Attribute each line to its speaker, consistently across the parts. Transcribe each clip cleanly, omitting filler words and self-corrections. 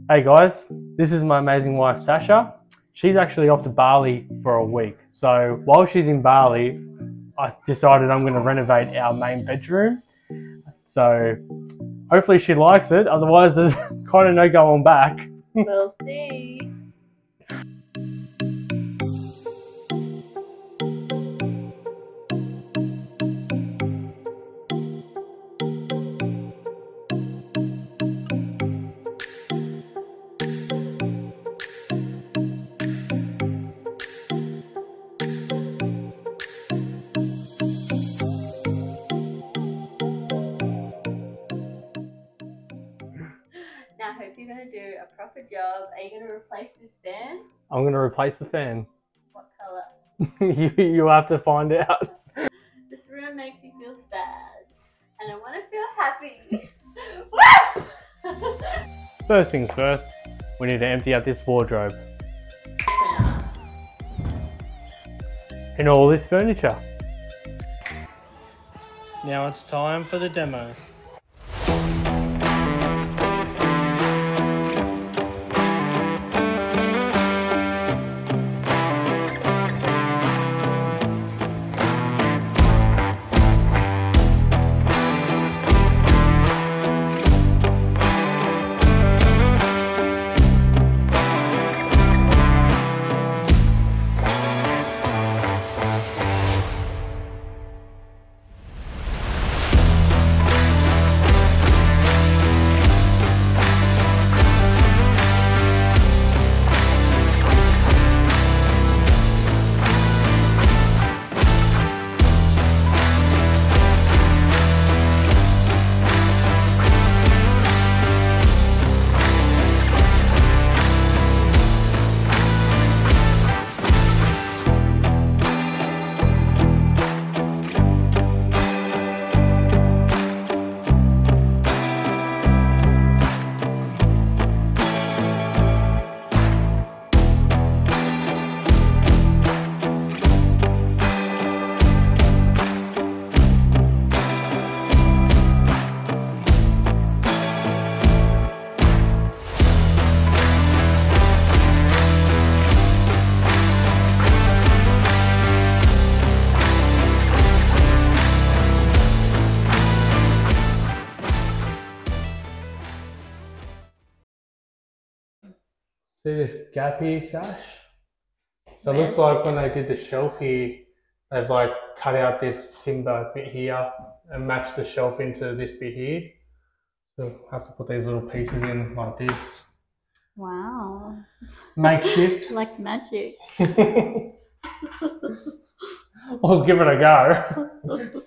Speaker 1: Hey guys, this is my amazing wife Sasha. She's actually off to Bali for a week. So while she's in Bali, I decided I'm going to renovate our main bedroom. So hopefully she likes it, otherwise there's kind of no going back.
Speaker 2: We'll see. Now, I hope you're going to do a proper job. Are you going to replace this fan?
Speaker 1: I'm going to replace the fan.
Speaker 2: What colour?
Speaker 1: you have to find out.
Speaker 2: This room makes me feel sad. And I want to feel happy.
Speaker 1: First things first, we need to empty out this wardrobe. And all this furniture. Now it's time for the demo. See this gap here, Sash? So it looks like when they did the shelf here, they've like cut out this timber bit here and matched the shelf into this bit here. So I have to put these little pieces in like this.
Speaker 2: Wow.
Speaker 1: Makeshift.
Speaker 2: Like magic.
Speaker 1: We'll give it a go.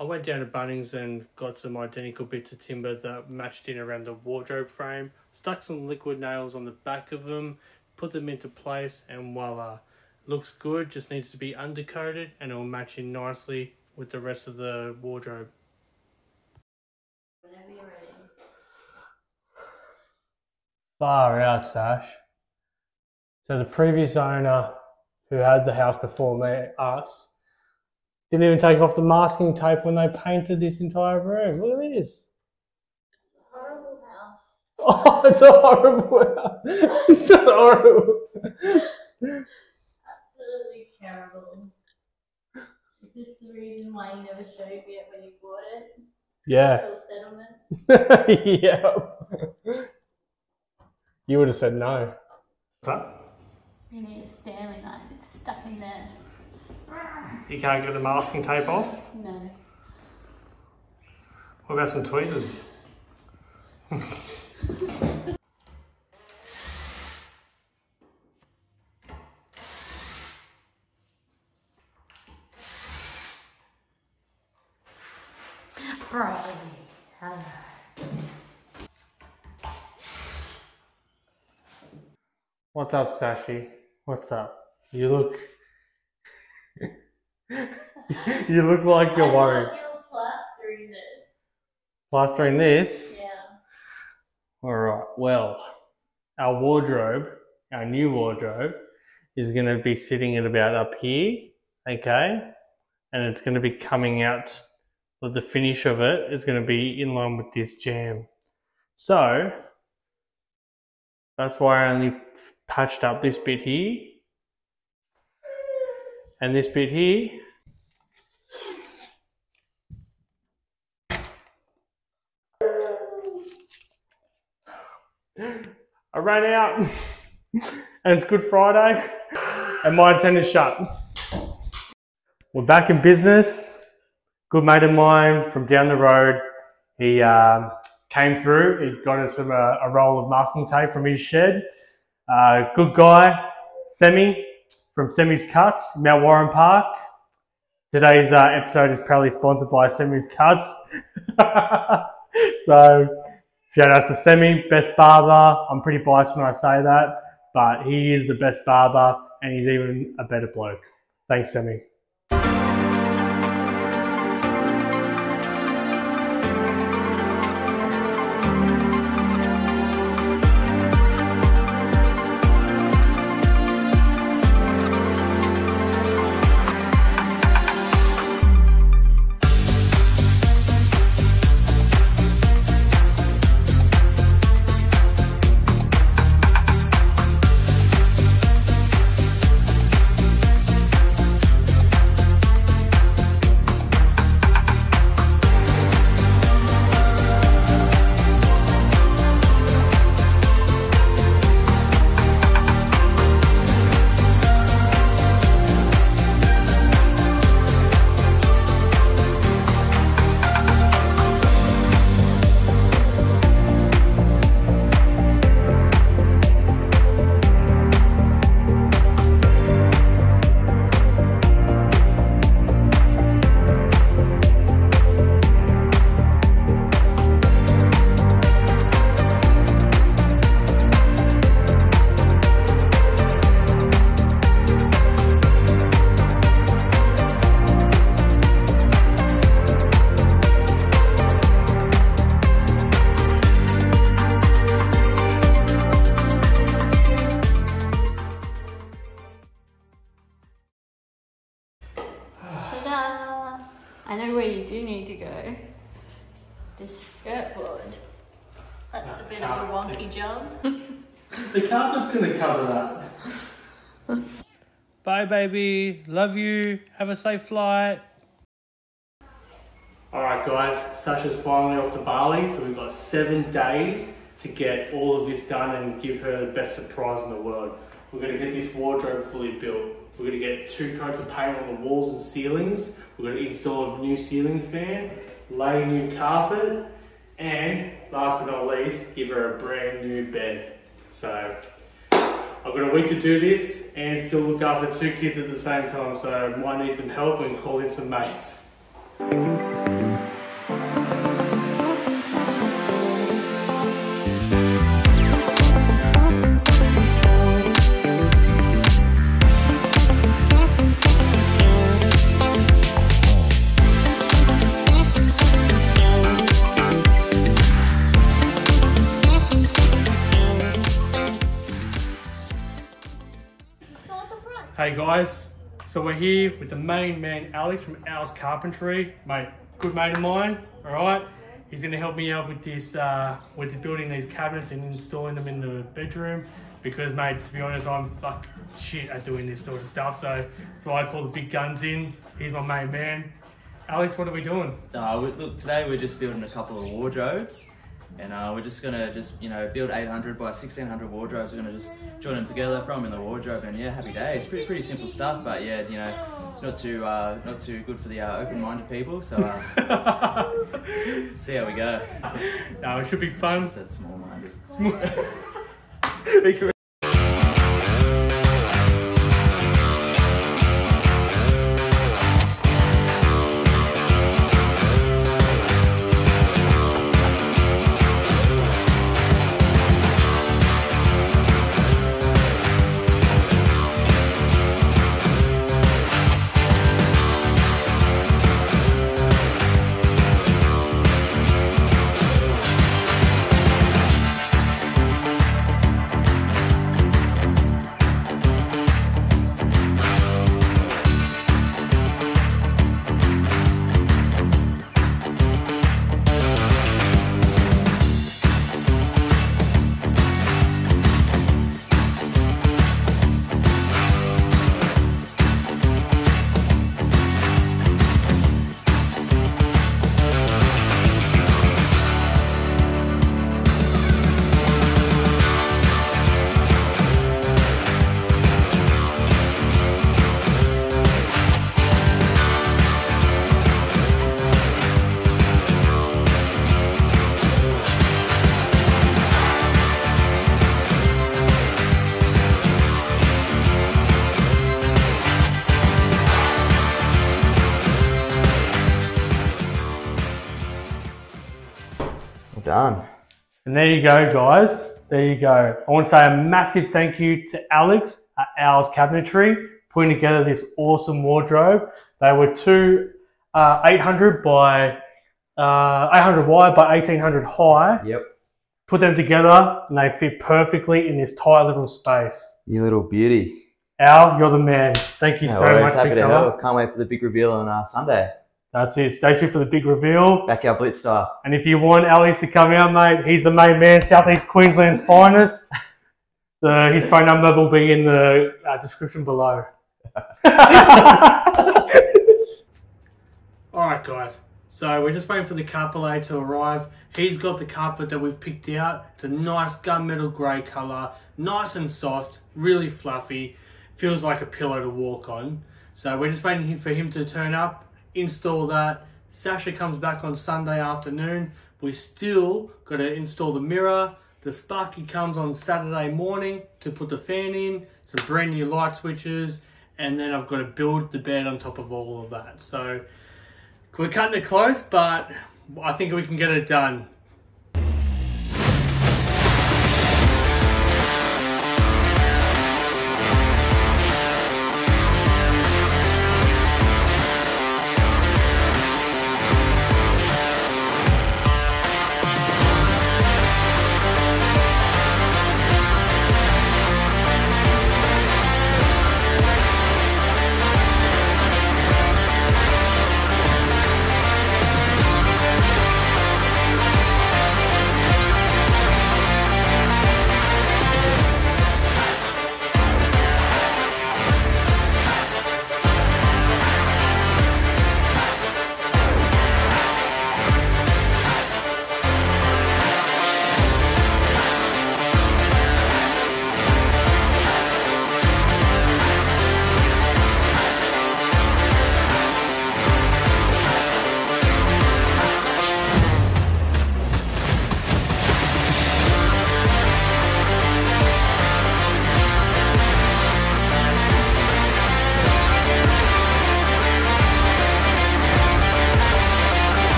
Speaker 1: I went down to Bunnings and got some identical bits of timber that matched in around the wardrobe frame, stuck some liquid nails on the back of them, put them into place, and voila. Looks good, just needs to be undercoated and it will match in nicely with the rest of the wardrobe.
Speaker 2: Whenever you're ready.
Speaker 1: Far out, Sash. So the previous owner who had the house before me, us, didn't even take off the masking tape when they painted this entire room. Look at this.
Speaker 2: Horrible house.
Speaker 1: Oh, it's a horrible house. It's so horrible.
Speaker 2: Absolutely terrible. Is this the reason why you never showed me it when you bought it?
Speaker 1: Yeah.
Speaker 2: Settlement?
Speaker 1: Yeah. You would have said no. What's up?
Speaker 2: You need a Stanley knife. It's stuck in there.
Speaker 1: You can't get the masking tape off?
Speaker 2: No.
Speaker 1: What about some tweezers? What's up, Sashi? What's up? You look... You look like you're worried.
Speaker 2: I thought you were plastering this.
Speaker 1: Plastering this?
Speaker 2: Yeah.
Speaker 1: Alright, well, our wardrobe, our new wardrobe, is going to be sitting at about up here, okay? And it's going to be coming out, but the finish of it is going to be in line with this jam. So that's why I only patched up this bit here and this bit here. I ran out and it's Good Friday and my antenna's shut. We're back in business. Good mate of mine from down the road, he came through. He got us a roll of masking tape from his shed. Good guy, Semi from Semi's Cuts, Mount Warren Park. Today's episode is proudly sponsored by Semi's Cuts. So shout out to Semi, best barber. I'm pretty biased when I say that, but he is the best barber and he's even a better bloke. Thanks, Semi.
Speaker 2: I know where you do need to go. This skirt board. That's a bit of a wonky job.
Speaker 1: The carpet's gonna cover that. Bye, baby. Love you. Have a safe flight. Alright, guys. Sasha's finally off to Bali, so we've got 7 days to get all of this done and give her the best surprise in the world. We're going to get this wardrobe fully built. We're going to get 2 coats of paint on the walls and ceilings. We're going to install a new ceiling fan, lay new carpet, and last but not least, give her a brand new bed. So I've got a week to do this and still look after 2 kids at the same time, so I might need some help and call in some mates. Hey guys, so we're here with the main man Alex from Owls Carpentry, mate, good mate of mine. All right, he's going to help me out with this, with building these cabinets and installing them in the bedroom. Because, mate, to be honest, I'm fuck shit at doing this sort of stuff. So that's why I call the big guns in. He's my main man. Alex, what are we doing?
Speaker 3: Look, today we're just building a couple of wardrobes. And we're just gonna build 800 by 1600 wardrobes. We're gonna just join them together, throw them in the wardrobe, and yeah, happy days. Pretty simple stuff, but yeah, not too good for the open-minded people. So see how we go.
Speaker 1: No, it should be fun.
Speaker 3: That's small-minded.
Speaker 1: And there you go, guys. There you go. I want to say a massive thank you to Alex at Owls Cabinetry, putting together this awesome wardrobe. They were two 800 by 800 wide by 1800 high.
Speaker 4: Yep.
Speaker 1: Put them together and they fit perfectly in this tight little space.
Speaker 4: You little beauty.
Speaker 1: Al, you're the man. Thank you
Speaker 4: No
Speaker 1: so
Speaker 4: worries,
Speaker 1: much,
Speaker 4: happy
Speaker 1: big
Speaker 4: to
Speaker 1: fella.
Speaker 4: help. Can't wait for the big reveal on Sunday.
Speaker 1: That's it. Stay tuned for the big reveal.
Speaker 4: Backyard Blitz style.
Speaker 1: And if you want Alex to come out, mate, he's the main man, Southeast Queensland's finest. His phone number will be in the description below. Alright guys, so we're just waiting for the carpet to arrive. He's got the carpet that we've picked out. It's a nice gunmetal grey colour, nice and soft, really fluffy, feels like a pillow to walk on. So we're just waiting for him to turn up, install that. Sasha comes back on Sunday afternoon. We still got to install the mirror. The Sparky comes on Saturday morning to put the fan in, some brand new light switches, and then I've got to build the bed on top of all of that. So we're cutting it close, but I think we can get it done.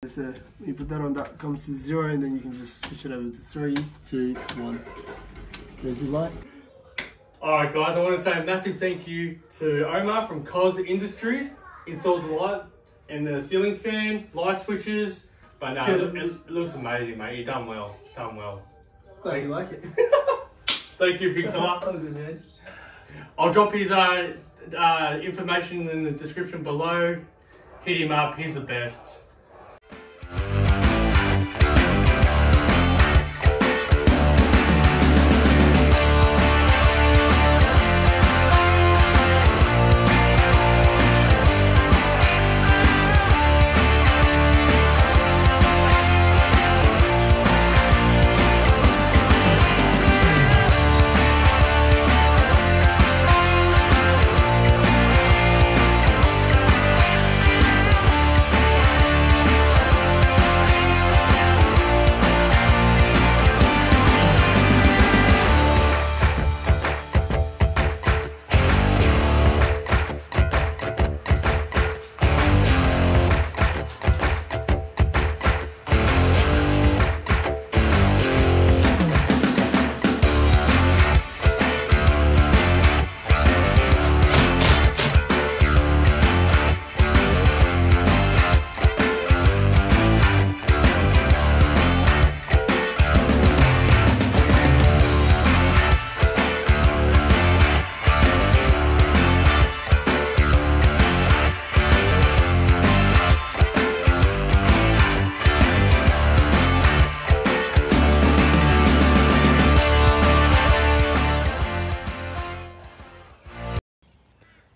Speaker 5: So you put that on, that comes to 0, and then you can just switch it over to 3, 2, 1. There's your light.
Speaker 1: Alright guys, I want to say a massive thank you to Omar from Cos Industries. Installed the light and the ceiling fan, light switches. But no, it looks amazing, mate. You've done well. Done well.
Speaker 5: Glad you like it.
Speaker 1: Thank you, big fella.
Speaker 5: Oh, good man.
Speaker 1: I'll drop his information in the description below. Hit him up, he's the best.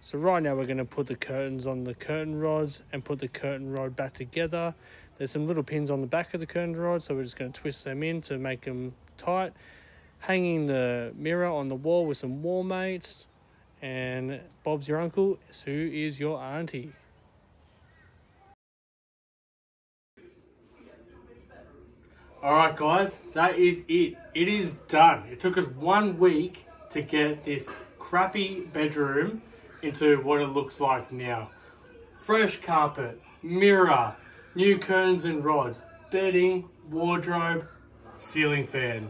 Speaker 1: So right now we're going to put the curtains on the curtain rods and put the curtain rod back together. There's some little pins on the back of the curtain rod, so we're just going to twist them in to make them tight. Hanging the mirror on the wall with some wall mates. And Bob's your uncle, Sue is your auntie. Alright guys, that is it. It is done. It took us 1 week to get this crappy bedroom into what it looks like now. Fresh carpet, mirror, new curtains and rods, bedding, wardrobe, ceiling fan.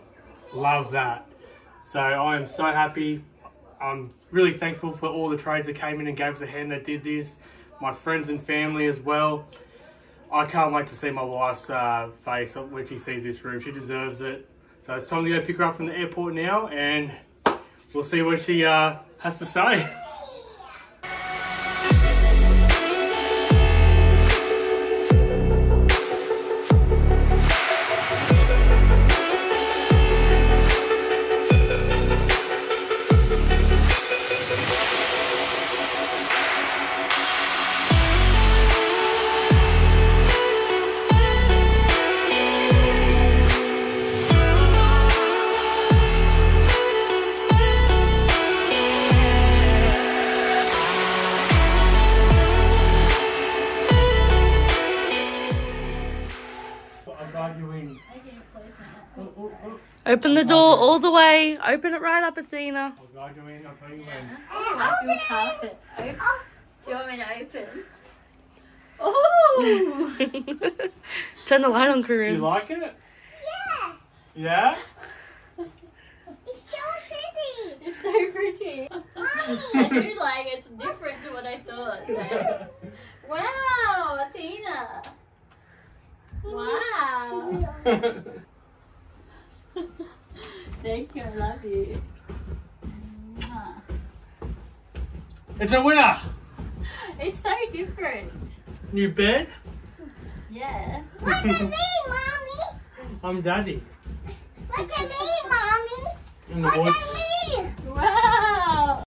Speaker 1: Love that. So I am so happy. I'm really thankful for all the trades that came in and gave us a hand that did this. My friends and family as well. I can't wait to see my wife's face when she sees this room. She deserves it. So it's time to go pick her up from the airport now, and we'll see what she has to say.
Speaker 6: Open the door all the way. Open it right up, Athena.
Speaker 1: I'll guide you in, I'll tell you when.
Speaker 2: Your carpet. Do you want me to open? Oh!
Speaker 6: Turn the light on,
Speaker 1: Do you
Speaker 6: Karoon.
Speaker 1: like it? Yeah?
Speaker 2: It's so pretty. It's so pretty. I do like it. It's different to what I thought. Like, wow, Athena. Wow. Thank you. I love you.
Speaker 1: It's a winner!
Speaker 2: It's so different.
Speaker 1: New bed?
Speaker 2: Yeah.
Speaker 7: Look at me, Mommy.
Speaker 1: I'm Daddy.
Speaker 7: Look at me, Mommy.
Speaker 1: In the
Speaker 7: Look
Speaker 1: ward
Speaker 7: at me.